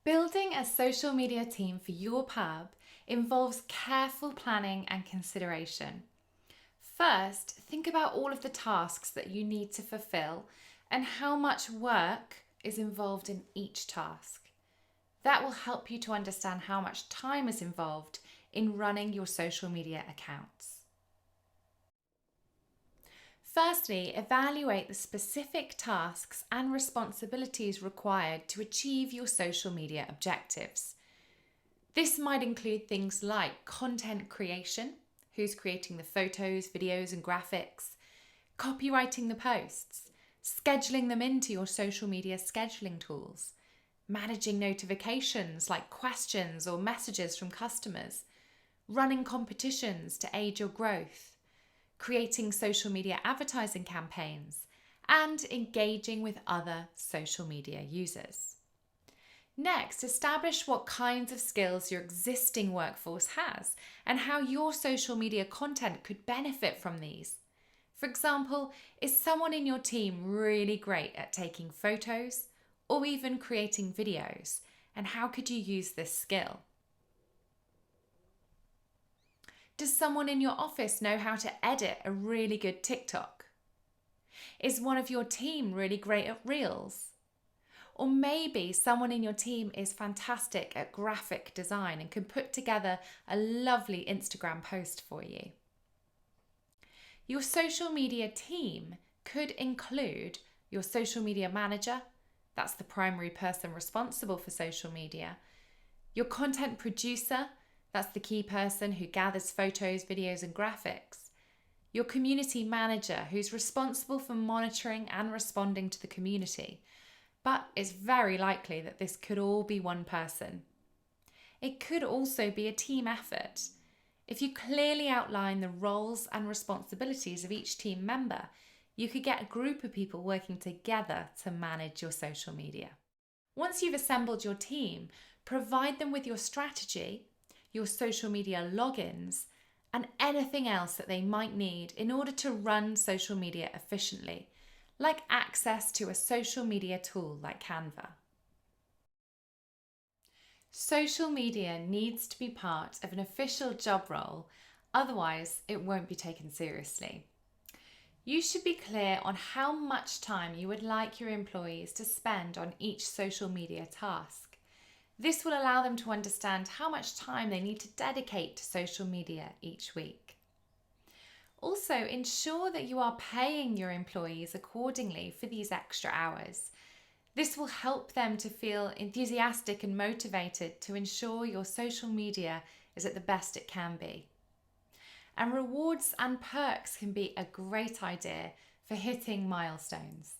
Building a social media team for your pub involves careful planning and consideration. First, think about all of the tasks that you need to fulfill and how much work is involved in each task. That will help you to understand how much time is involved in running your social media accounts. Firstly, evaluate the specific tasks and responsibilities required to achieve your social media objectives. This might include things like content creation, who's creating the photos, videos, and graphics, copywriting the posts, scheduling them into your social media scheduling tools, managing notifications like questions or messages from customers, running competitions to aid your growth, creating social media advertising campaigns, and engaging with other social media users. Next, establish what kinds of skills your existing workforce has and how your social media content could benefit from these. For example, is someone in your team really great at taking photos or even creating videos? And how could you use this skill? Does someone in your office know how to edit a really good TikTok? Is one of your team really great at Reels? Or maybe someone in your team is fantastic at graphic design and can put together a lovely Instagram post for you. Your social media team could include your social media manager, that's the primary person responsible for social media, your content producer, that's the key person who gathers photos, videos, and graphics, your community manager, who's responsible for monitoring and responding to the community. But it's very likely that this could all be one person. It could also be a team effort. If you clearly outline the roles and responsibilities of each team member, you could get a group of people working together to manage your social media. Once you've assembled your team, provide them with your strategy, your social media logins, and anything else that they might need in order to run social media efficiently, like access to a social media tool like Canva. Social media needs to be part of an official job role, otherwise it won't be taken seriously. You should be clear on how much time you would like your employees to spend on each social media task. This will allow them to understand how much time they need to dedicate to social media each week. Also, ensure that you are paying your employees accordingly for these extra hours. This will help them to feel enthusiastic and motivated to ensure your social media is at the best it can be. And rewards and perks can be a great idea for hitting milestones.